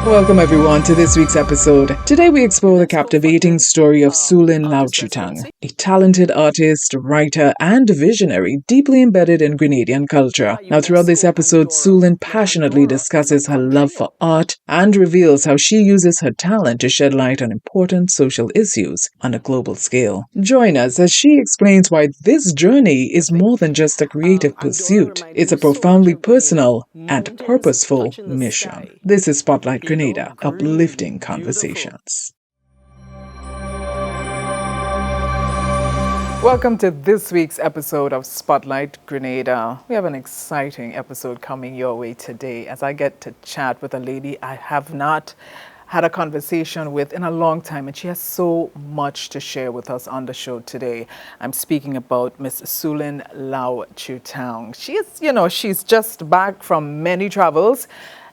Welcome everyone to this week's episode. Today we explore the captivating story of Suelin Low Chew Tung, a talented artist, writer, and visionary deeply embedded in Grenadian culture. Now throughout this episode, Suelin passionately discusses her love for art and reveals how she uses her talent to shed light on important social issues on a global scale. Join us as she explains why this journey is more than just a creative pursuit. It's a profoundly personal and purposeful mission. This is Spotlight Grenada, uplifting conversations. Welcome to this week's episode of Spotlight Grenada. We have an exciting episode coming your way today as I get to chat with a lady I have not had a conversation with in a long time, and she has so much to share with us on the show today. I'm speaking about Miss Suelin Low Chew Tung. She's just back from many travels,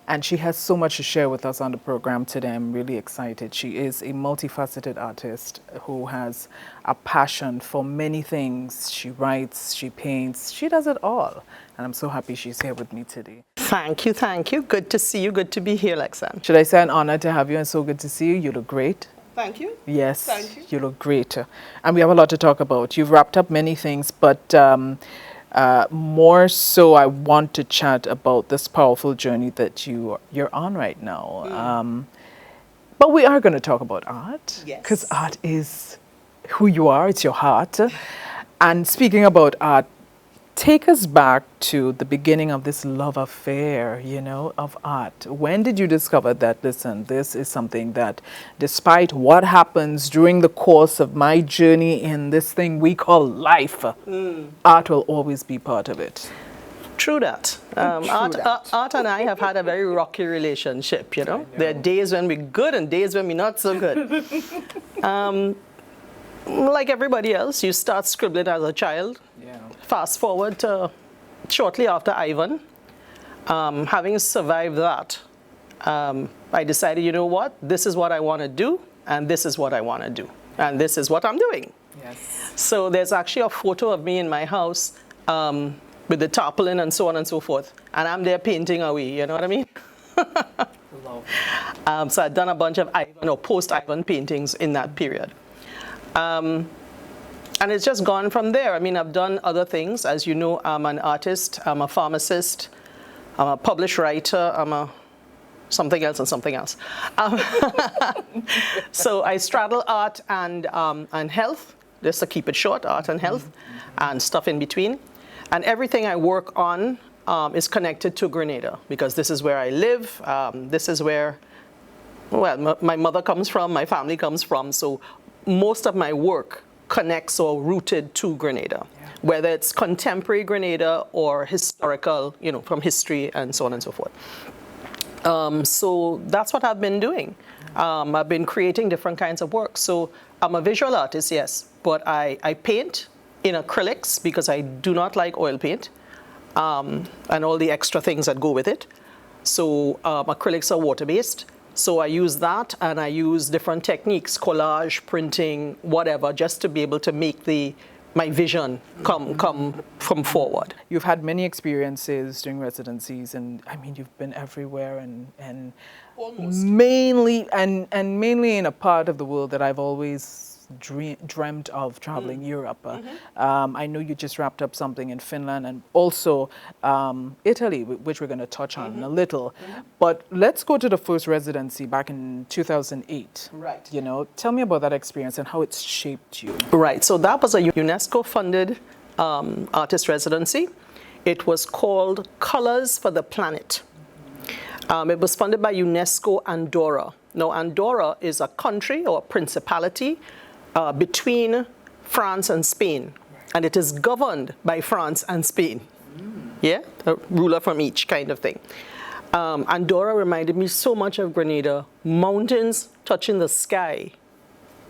and she has so much to share with us on the program today. I'm really excited. She is a multifaceted artist who has a passion for many things. She writes, she paints, she does it all. And I'm so happy she's here with me today. Thank you. Good to see you. Good to be here, Lexan. Should I say an honor to have you, and so good to see you. You look great. Thank you. Yes, Thank you. You look great. And we have a lot to talk about. You've wrapped up many things, but more so I want to chat about this powerful journey that you're on right now. But we are going to talk about art. Yes. Because art is who you are. It's your heart. And speaking about art, take us back to the beginning of this love affair, of art. When did you discover that, listen, this is something that despite what happens during the course of my journey in this thing we call life, art will always be part of it? True that. Art and I have had a very rocky relationship, There are days when we're good and days when we're not so good. Like everybody else, you start scribbling as a child. Yeah. Fast forward to shortly after Ivan. Having survived that, I decided, you know what? This is what I want to do, and this is what I want to do. And this is what I'm doing. Yes. So there's actually a photo of me in my house with the tarpaulin and so on and so forth. And I'm there painting away, you know what I mean? So I've done a bunch of Ivan or post-Ivan paintings in that period. And it's just gone from there. I mean, I've done other things. As you know, I'm an artist, I'm a pharmacist, I'm a published writer, I'm a something else and something else. So I straddle art and health, just to keep it short, art and health, and stuff in between. And everything I work on is connected to Grenada, because this is where I live. This is where, well, my mother comes from, my family comes from. So most of my work connects or rooted to Grenada, whether it's contemporary Grenada or historical, from history and so on and so forth. So that's what I've been doing. I've been creating different kinds of work. So I'm a visual artist, yes, but I paint in acrylics because I do not like oil paint and all the extra things that go with it. So acrylics are water-based. So I use that, and I use different techniques, collage, printing, whatever, just to be able to make my vision come from forward. You've had many experiences during residencies, and I mean, you've been everywhere, and Almost. mainly in a part of the world that I've always dreamt of traveling, Europe. I know you just wrapped up something in Finland and also Italy, which we're going to touch on in a little. But let's go to the first residency back in 2008. Right. Tell me about that experience and how it's shaped you. Right. So that was a UNESCO-funded artist residency. It was called Colors for the Planet. It was funded by UNESCO Andorra. Now, Andorra is a country or a principality between France and Spain, and it is governed by France and Spain. Yeah, a ruler from each kind of thing. Andorra reminded me so much of Grenada. Mountains touching the sky,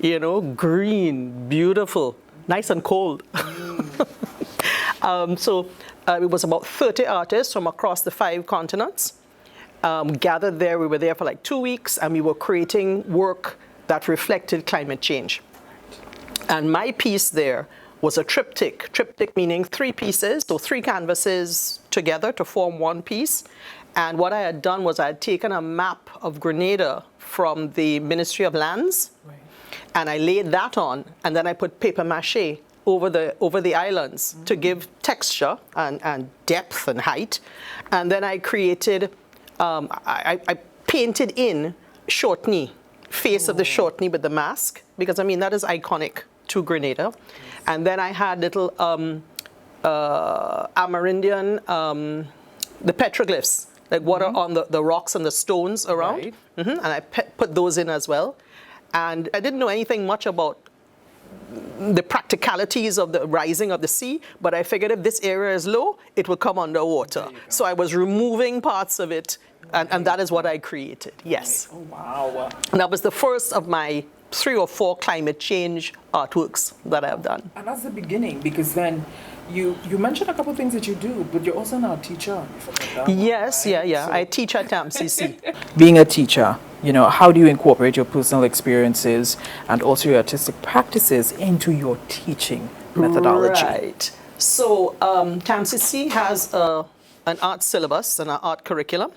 green, beautiful, nice and cold. So it was about 30 artists from across the 5 continents gathered there. We were there for like 2 weeks, and we were creating work that reflected climate change. And my piece there was a triptych meaning 3 pieces, so 3 canvases, together to form one piece. And what I had done was I had taken a map of Grenada from the Ministry of Lands, right, and I laid that on, and then I put paper mache over the islands to give texture and depth and height. And then I created, I painted in shortney, face of the shortney with the mask, because I mean, that is iconic to Grenada. And then I had little Amerindian, the petroglyphs, like what are on the rocks and the stones around. Right. And I put those in as well. And I didn't know anything much about the practicalities of the rising of the sea, but I figured if this area is low, it will come underwater. So I was removing parts of it, and that is what I created. Yes. Oh, wow. And that was the first of my 3 or 4 climate change artworks that I have done. And that's the beginning, because then you mentioned a couple of things that you do, but you're also now a teacher. Yes, right? Yeah. So I teach at MCC. Being a teacher, how do you incorporate your personal experiences and also your artistic practices into your teaching methodology? Right. So MCC has an art syllabus and an art curriculum.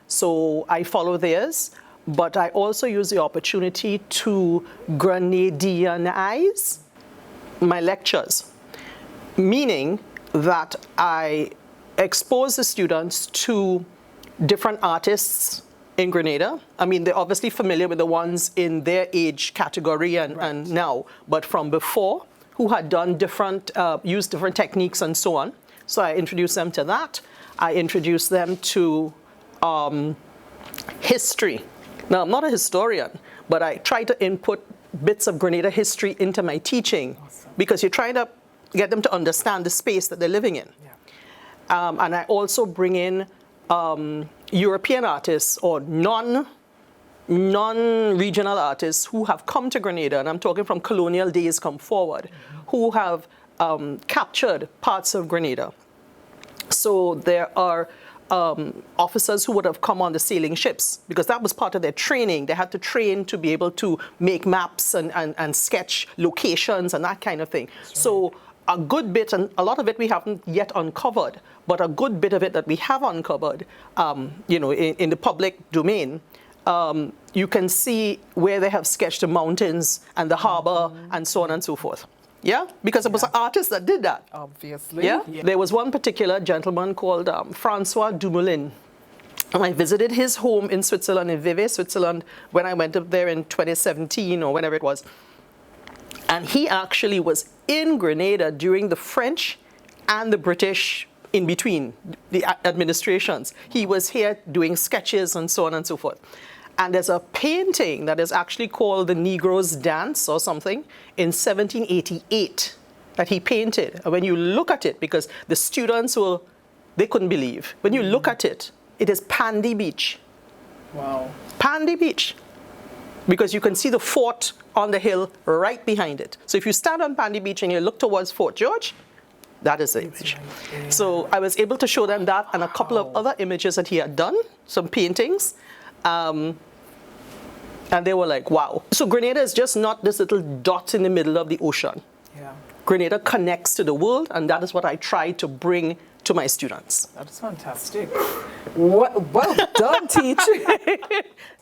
So I follow theirs, but I also use the opportunity to Grenadianize my lectures, meaning that I expose the students to different artists in Grenada. I mean, they're obviously familiar with the ones in their age category and now, but from before, who had done used different techniques and so on. So I introduce them to that. I introduce them to history. Now, I'm not a historian, but I try to input bits of Grenada history into my teaching, because you're trying to get them to understand the space that they're living in. Yeah. And I also bring in European artists or non-regional artists who have come to Grenada, and I'm talking from colonial days come forward, who have captured parts of Grenada. So there are officers who would have come on the sailing ships, because that was part of their training. They had to train to be able to make maps and sketch locations and that kind of thing. Right. So a good bit, and a lot of it we haven't yet uncovered, but a good bit of it that we have uncovered, in the public domain, you can see where they have sketched the mountains and the harbor and so on and so forth. Yeah, because it was an artist that did that. Obviously. Yeah? There was one particular gentleman called Francois Dumoulin. And I visited his home in Switzerland, in Vevey, Switzerland, when I went up there in 2017 or whenever it was. And he actually was in Grenada during the French and the British in between, the administrations. He was here doing sketches and so on and so forth. And there's a painting that is actually called The Negro's Dance or something in 1788 that he painted. And when you look at it, because the students they couldn't believe. When you look at it, it is Pandy Beach. Wow. Pandy Beach. Because you can see the fort on the hill right behind it. So if you stand on Pandy Beach and you look towards Fort George, that is the image. Right. Yeah. So I was able to show them that and a couple of other images that he had done, some paintings. And they were like, wow. So Grenada is just not this little dot in the middle of the ocean. Yeah. Grenada connects to the world, and that is what I try to bring to my students. That's fantastic. Well done, teacher.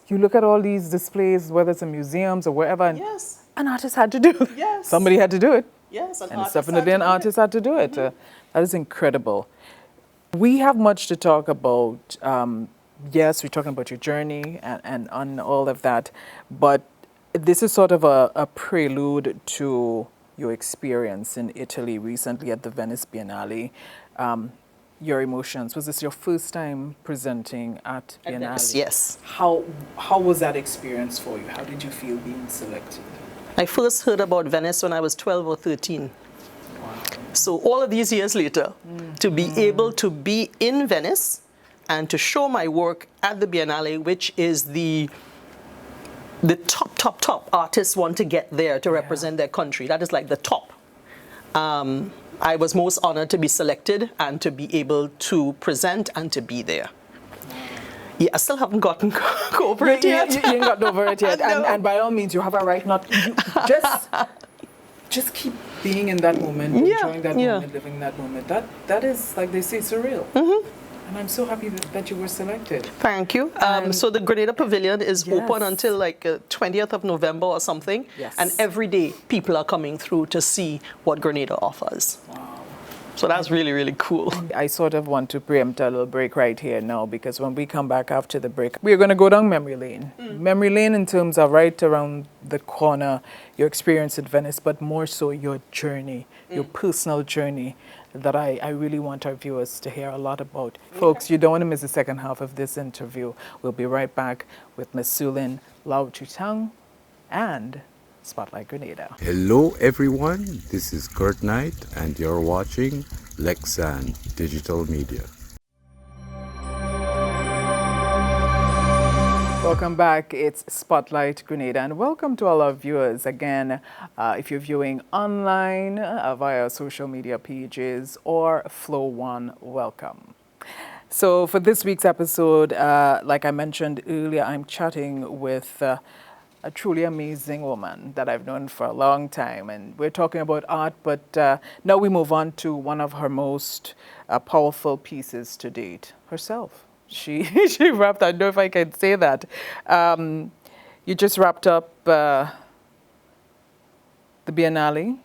You look at all these displays, whether it's in museums or wherever, and yes, an artist had to do it. Yes. Somebody had to do it. Yes, and definitely an artist had to do it. That is incredible. We have much to talk about. Yes, we're talking about your journey and on all of that, but this is sort of a prelude to your experience in Italy recently at the Venice Biennale. Your emotions. Was this your first time presenting at Biennale? Yes. How was that experience for you? How did you feel being selected? I first heard about Venice when I was 12 or 13. Wow. So all of these years later, to be able to be in Venice and to show my work at the Biennale, which is the top artists want to get there to represent their country. That is like the top. I was most honored to be selected and to be able to present and to be there. Yeah, I still haven't gotten over it yet. You ain't gotten over it yet. No. And by all means, you have a right not. Just keep being in that moment, enjoying that moment, living that moment, that is, like they say, surreal. And I'm so happy that you were selected. Thank you. So the Grenada Pavilion is open until like 20th of November or something. Yes. And every day people are coming through to see what Grenada offers. Wow. So that's really, really cool. I sort of want to preempt a little break right here now, because when we come back after the break, we're going to go down memory lane. Memory lane in terms of right around the corner, your experience at Venice, but more so your journey, your personal journey that I really want our viewers to hear a lot about. Folks, you don't want to miss the second half of this interview. We'll be right back with Miss Suelin Low Chew Tung and Spotlight Grenada. Hello everyone, this is Kurt Knight and you're watching Lexan Digital Media. Welcome back, it's Spotlight Grenada, and welcome to all our viewers again. If you're viewing online via social media pages or Flow One, welcome. So for this week's episode, like I mentioned earlier, I'm chatting with a truly amazing woman that I've known for a long time. And we're talking about art, but now we move on to one of her most powerful pieces to date, herself. She wrapped, I don't know if I can say that. You just wrapped up the Biennale,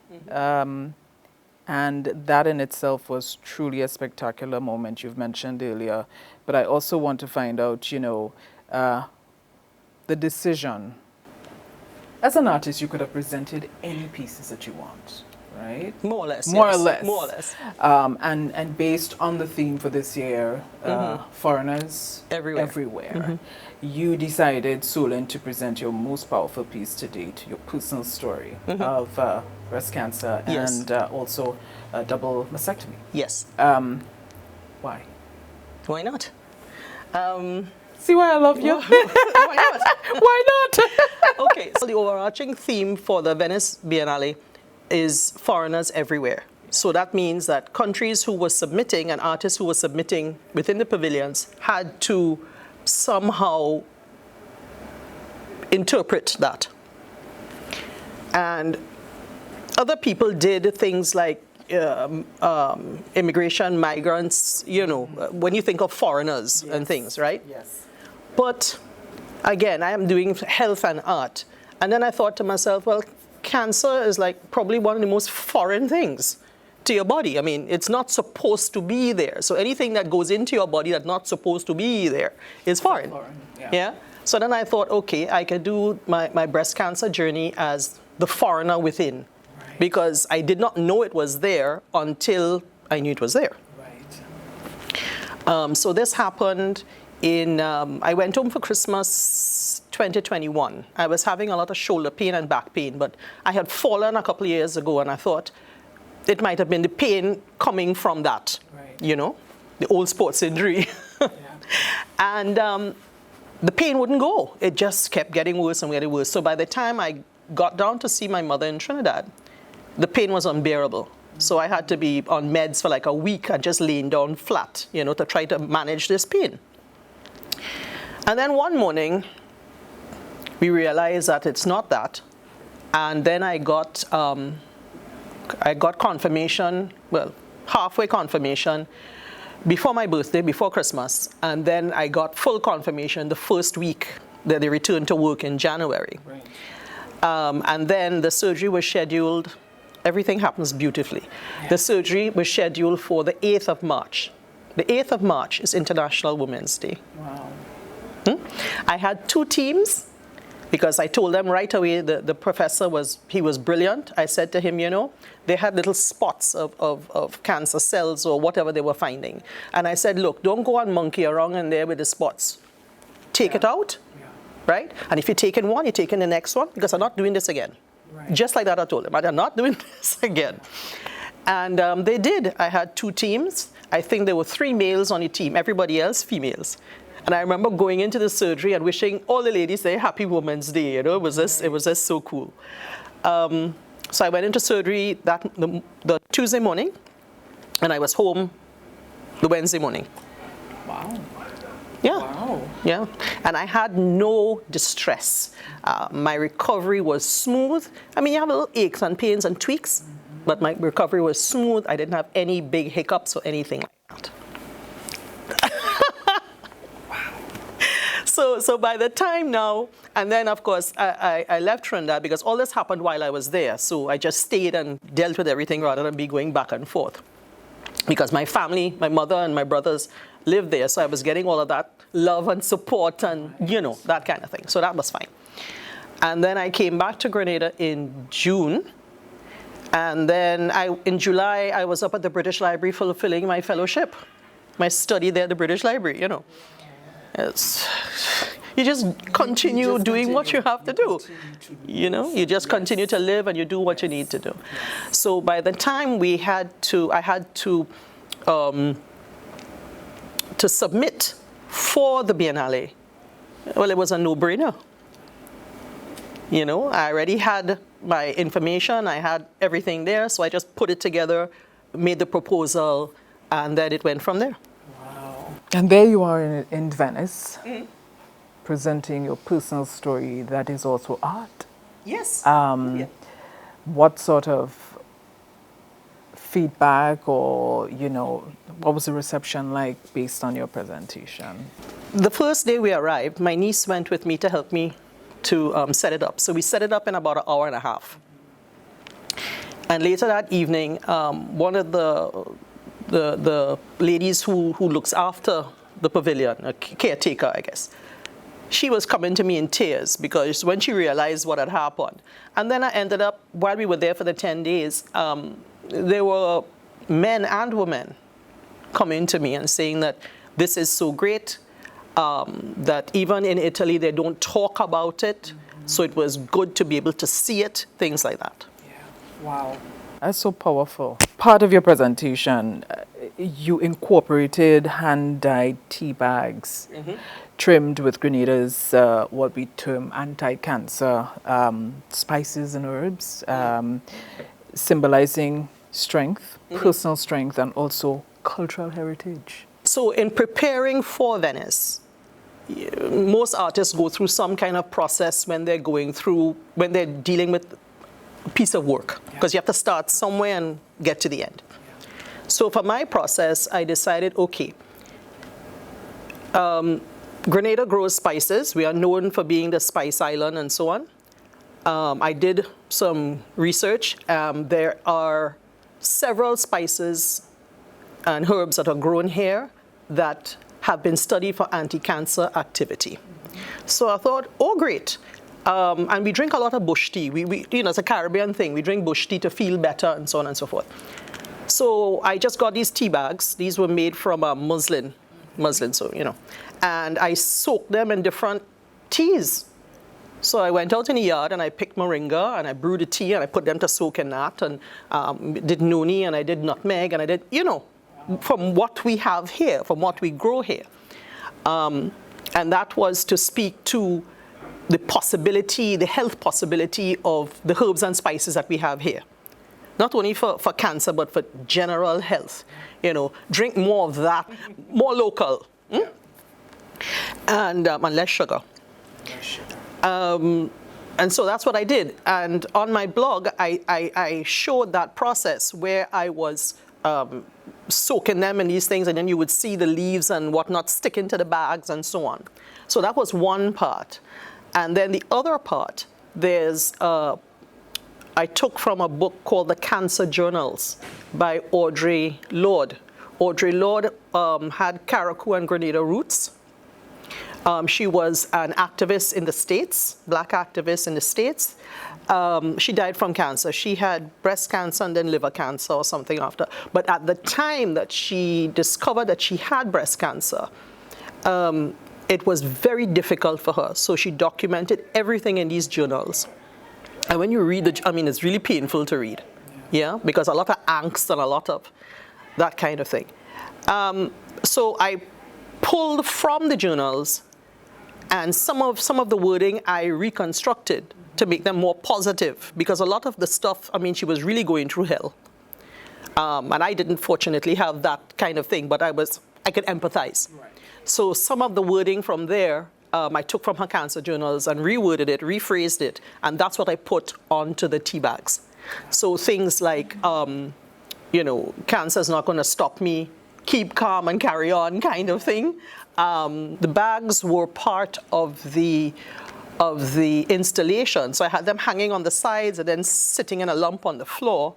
and that in itself was truly a spectacular moment you've mentioned earlier. But I also want to find out, you know, the decision. As an artist, you could have presented any pieces that you want, right? More or less. More yes. or less. More or less. And based on the theme for this year, foreigners everywhere, you decided, Suelin, to present your most powerful piece to date, your personal story of breast cancer and also a double mastectomy. Yes. Why? Why not? See why I love you? Why not? Why not? Okay, so the overarching theme for the Venice Biennale is foreigners everywhere. So that means that countries who were submitting and artists who were submitting within the pavilions had to somehow interpret that. And other people did things like immigration, migrants, you know, when you think of foreigners and things, right? Yes. But again, I am doing health and art. And then I thought to myself, well, cancer is like probably one of the most foreign things to your body. I mean, it's not supposed to be there. So anything that goes into your body that's not supposed to be there is foreign. Yeah. So then I thought, okay, I could do my breast cancer journey as the foreigner within. Right. Because I did not know it was there until I knew it was there. Right. So this happened in, I went home for Christmas 2021. I was having a lot of shoulder pain and back pain, but I had fallen a couple of years ago and I thought it might have been the pain coming from that, you know, the old sports injury. And the pain wouldn't go. It just kept getting worse and getting worse. So by the time I got down to see my mother in Trinidad, the pain was unbearable. So I had to be on meds for like a week and just laying down flat, you know, to try to manage this pain. And then one morning, we realized that it's not that. And then I got confirmation, well, halfway confirmation, before my birthday, before Christmas. And then I got full confirmation the first week that they returned to work in January. Right. And then the surgery was scheduled. Everything happens beautifully. Yeah. The surgery was scheduled for the 8th of March. The 8th of March is International Women's Day. Wow. I had 2 teams because I told them right away, the professor was brilliant. I said to him, you know, they had little spots of cancer cells or whatever they were finding. And I said, look, don't go and monkey around in there with the spots. Take it out, right? And if you're taking one, you're taking the next one because I'm not doing this again. Right. Just like that I told them, I'm not doing this again. And they did. I had 2 teams. I think there were 3 males on the team, everybody else females. And I remember going into the surgery and wishing all the ladies a happy Women's Day. You know, it was just so cool. So I went into surgery the Tuesday morning, and I was home the Wednesday morning. Wow. Yeah. Wow. Yeah. And I had no distress. My recovery was smooth. I mean, you have little aches and pains and tweaks, But my recovery was smooth. I didn't have any big hiccups or anything like that. So by the time now, and then of course I left Trinidad because all this happened while I was there. So I just stayed and dealt with everything rather than be going back and forth. Because my family, my mother and my brothers lived there. So I was getting all of that love and support and, you know, that kind of thing. So that was fine. And then I came back to Grenada in June. And then in July, I was up at the British Library fulfilling my fellowship, my study there at the British Library, you know. You just continue doing what you have to do. You know, you just continue to live and you do what you need to do. So by the time I had to submit for the Biennale, well, it was a no-brainer. You know, I already had my information, I had everything there, so I just put it together, made the proposal, and then it went from there. And there you are in Venice, presenting your personal story that is also art. Yes. What sort of feedback or, you know, what was the reception like based on your presentation? The first day we arrived, my niece went with me to help me to set it up. So we set it up in about an hour and a half. And later that evening, one of the ladies who looks after the pavilion, a caretaker, I guess, she was coming to me in tears because when she realized what had happened. And then I ended up, while we were there for the 10 days, there were men and women coming to me and saying that this is so great, that even in Italy they don't talk about it, so it was good to be able to see it, things like that. Yeah. Wow. That's so powerful. Part of your presentation, you incorporated hand-dyed tea bags trimmed with Grenada's what we term anti-cancer spices and herbs, symbolizing strength, personal strength, and also cultural heritage. So in preparing for Venice, most artists go through some kind of process when they're dealing with a piece of work, because you have to start somewhere and get to the end. So for my process, I decided, okay, Grenada grows spices. We are known for being the spice island and so on. I did some research. There are several spices and herbs that are grown here that have been studied for anti-cancer activity. So I thought, oh, great. And we drink a lot of bush tea. We, you know, it's a Caribbean thing. We drink bush tea to feel better and so on and so forth. So I just got these tea bags. These were made from muslin, so, you know. And I soaked them in different teas. So I went out in the yard and I picked moringa and I brewed a tea and I put them to soak in that and did noni and I did nutmeg and I did, you know, from what we have here, from what we grow here. And that was to speak to the possibility, the health possibility of the herbs and spices that we have here. Not only for cancer, but for general health. You know, drink more of that, more local. And less sugar. And so that's what I did. And on my blog, I showed that process where I was soaking them in these things, and then you would see the leaves and whatnot stick into the bags and so on. So that was one part. And then the other part, I took from a book called The Cancer Journals by Audre Lorde. Audre Lorde had Carriacou and Grenada roots. She was an activist in the States, black activist in the States. She died from cancer. She had breast cancer and then liver cancer or something after. But at the time that she discovered that she had breast cancer, it was very difficult for her. So she documented everything in these journals. And when you read it's really painful to read, yeah, because a lot of angst and a lot of that kind of thing. So I pulled from the journals, and some of the wording I reconstructed to make them more positive, because a lot of the stuff, she was really going through hell. And I didn't fortunately have that kind of thing, but I could empathize. Right. So some of the wording from there, I took from her cancer journals and reworded it, rephrased it, and that's what I put onto the tea bags. So things like, cancer is not going to stop me, keep calm and carry on kind of thing. The bags were part of the installation. So I had them hanging on the sides and then sitting in a lump on the floor,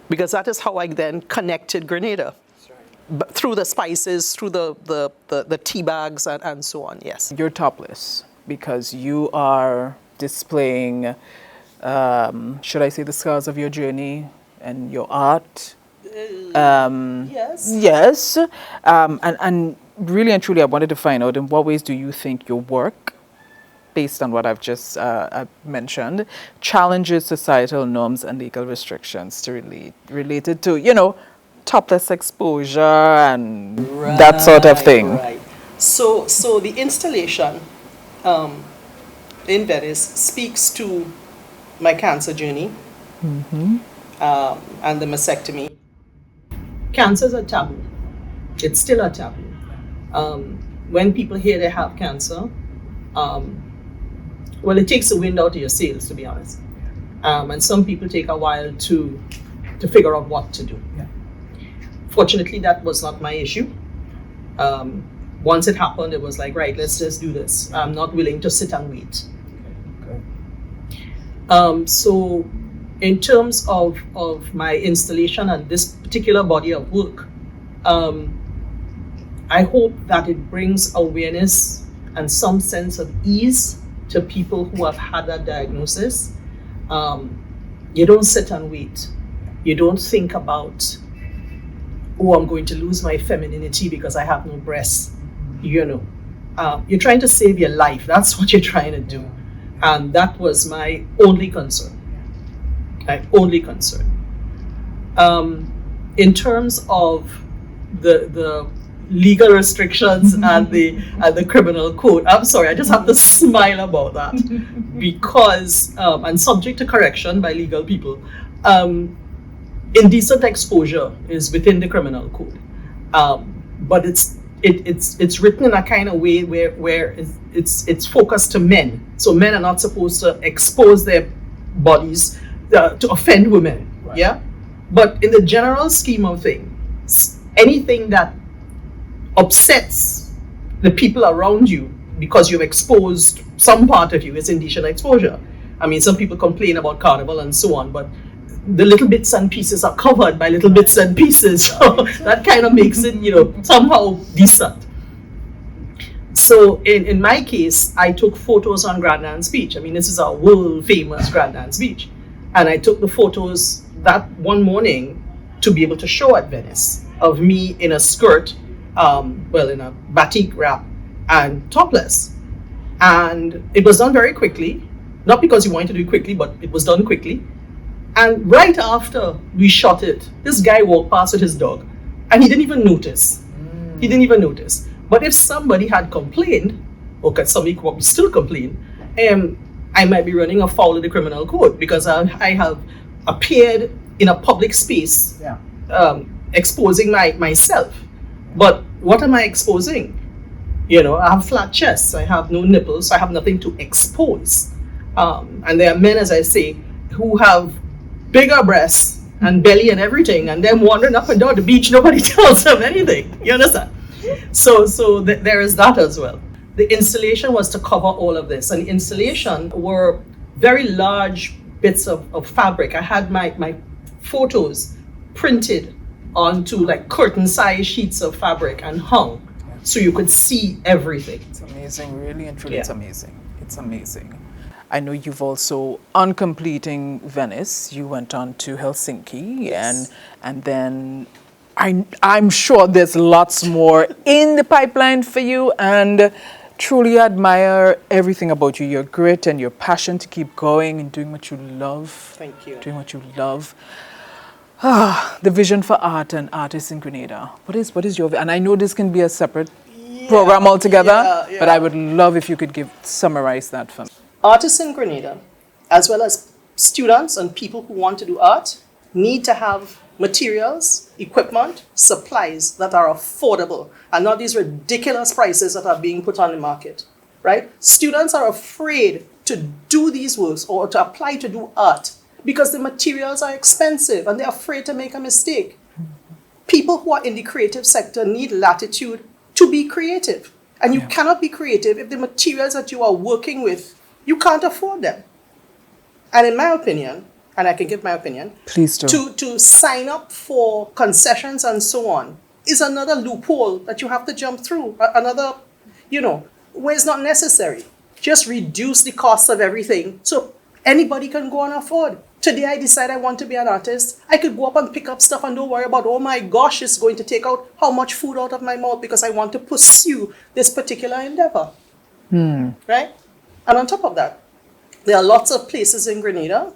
because that is how I then connected Grenada. Through the spices, through the tea bags and so on, yes. You're topless because you are displaying, should I say, the scars of your journey and your art? Yes. Yes. And really and truly, I wanted to find out, in what ways do you think your work, based on what I've just mentioned, challenges societal norms and legal restrictions related to, topless exposure and that sort of thing? Right. So the installation in Venice speaks to my cancer journey, and the mastectomy. Cancer is a taboo. It's still a taboo. When people hear they have cancer, it takes the wind out of your sails, to be honest. And some people take a while to figure out what to do. Yeah. Fortunately, that was not my issue. Once it happened, it was like, right, let's just do this. I'm not willing to sit and wait. Okay. So in terms of my installation and this particular body of work, I hope that it brings awareness and some sense of ease to people who have had that diagnosis. You don't sit and wait. You don't think about, I'm going to lose my femininity because I have no breasts. You're trying to save your life. That's what you're trying to do. And that was my only concern. My only concern. In terms of the legal restrictions and the criminal code, I'm sorry, I just have to smile about that because, and subject to correction by legal people, indecent exposure is within the criminal code, but it's written in a kind of way where it's focused to men. So men are not supposed to expose their bodies to offend women. Right. Yeah, but in the general scheme of things, anything that upsets the people around you because you've exposed some part of you is indecent exposure. I mean, some people complain about carnival and so on, but the little bits and pieces are covered by little bits and pieces. So that kind of makes it, somehow decent. So in my case, I took photos on Grand Dance Beach. I mean, this is a world famous Grand Dance Beach. And I took the photos that one morning to be able to show at Venice of me in a skirt, in a batik wrap and topless. And it was done very quickly, not because you wanted to do it quickly, but it was done quickly. And right after we shot it, this guy walked past with his dog and he didn't even notice. He didn't even notice. But if somebody had complained, or somebody could probably still complain, I might be running afoul of the criminal code because I have appeared in a public space, exposing myself. But what am I exposing? I have flat chests, I have no nipples, I have nothing to expose. And there are men, as I say, who have bigger breasts and belly and everything, and them wandering up and down the beach, nobody tells them anything. You understand? So there is that as well. The installation was to cover all of this, and the installation were very large bits of fabric. I had my photos printed onto like curtain size sheets of fabric and hung so you could see everything. It's amazing, really and truly. It's amazing. It's amazing. I know you've also, on completing Venice, you went on to Helsinki. Yes. and then I'm sure there's lots more in the pipeline for you, and truly admire everything about you, your grit and your passion to keep going and doing what you love. Thank you. Doing what you love. The vision for art and artists in Grenada. What is your, and I know this can be a separate program altogether, but I would love if you could summarize that for me. Artists in Grenada, as well as students and people who want to do art, need to have materials, equipment, supplies that are affordable and not these ridiculous prices that are being put on the market, right? Students are afraid to do these works or to apply to do art because the materials are expensive and they're afraid to make a mistake. People who are in the creative sector need latitude to be creative. And you cannot be creative if the materials that you are working with, you can't afford them. And in my opinion, and I can give my opinion, Please do. to sign up for concessions and so on is another loophole that you have to jump through. Another, where it's not necessary. Just reduce the cost of everything so anybody can go and afford. Today I decide I want to be an artist. I could go up and pick up stuff and don't worry about, oh my gosh, it's going to take out how much food out of my mouth because I want to pursue this particular endeavor. Right? And on top of that, there are lots of places in Grenada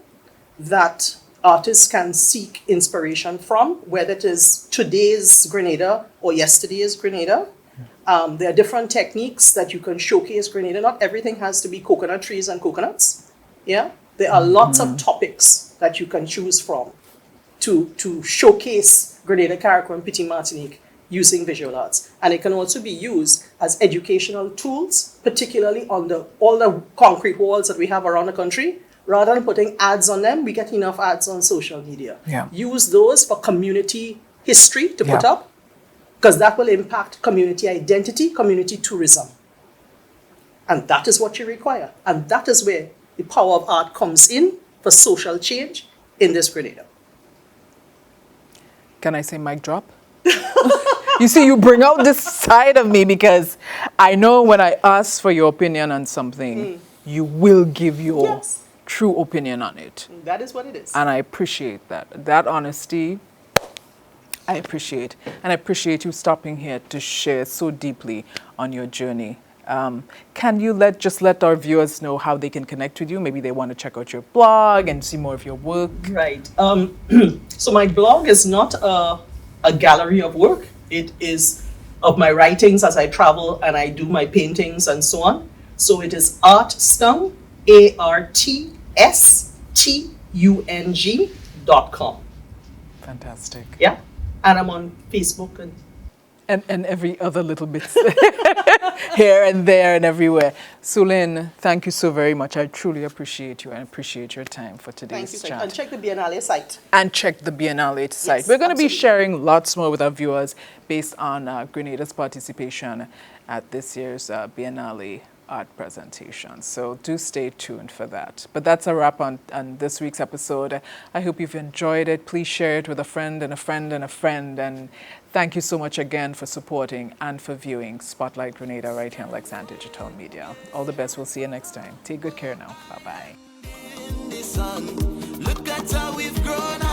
that artists can seek inspiration from, whether it is today's Grenada or yesterday's Grenada. There are different techniques that you can showcase Grenada. Not everything has to be coconut trees and coconuts. Yeah, there are lots of topics that you can choose from to showcase Grenada, Carriacou, and Petit Martinique using visual arts. And it can also be used as educational tools, particularly on all the concrete walls that we have around the country. Rather than putting ads on them, we get enough ads on social media. Yeah. Use those for community history to put up, because that will impact community identity, community tourism. And that is what you require. And that is where the power of art comes in for social change in this Grenada. Can I say mic drop? You see, you bring out this side of me because I know when I ask for your opinion on something, you will give your true opinion on it. That is what it is. And I appreciate that. That honesty, I appreciate. And I appreciate you stopping here to share so deeply on your journey. Can you let our viewers know how they can connect with you? Maybe they want to check out your blog and see more of your work. Right. So my blog is not a gallery of work. It is of my writings as I travel and I do my paintings and so on. So it is artstung, ARTSTUNG.com. Fantastic. Yeah. And I'm on Facebook and every other little bit here and there and everywhere. Suelin, thank you so very much. I truly appreciate you and appreciate your time for today's chat. And check the Biennale site. And check the Biennale site. Yes, We're going to be absolutely. sharing lots more with our viewers based on Grenada's participation at this year's Biennale art presentation. So do stay tuned for that. But that's a wrap on this week's episode. I hope you've enjoyed it. Please share it with a friend and a friend and a friend. And thank you so much again for supporting and for viewing Spotlight Grenada right here on Lexan Digital Media. All the best. We'll see you next time. Take good care now. Bye-bye. In the sun, look at how we've grown.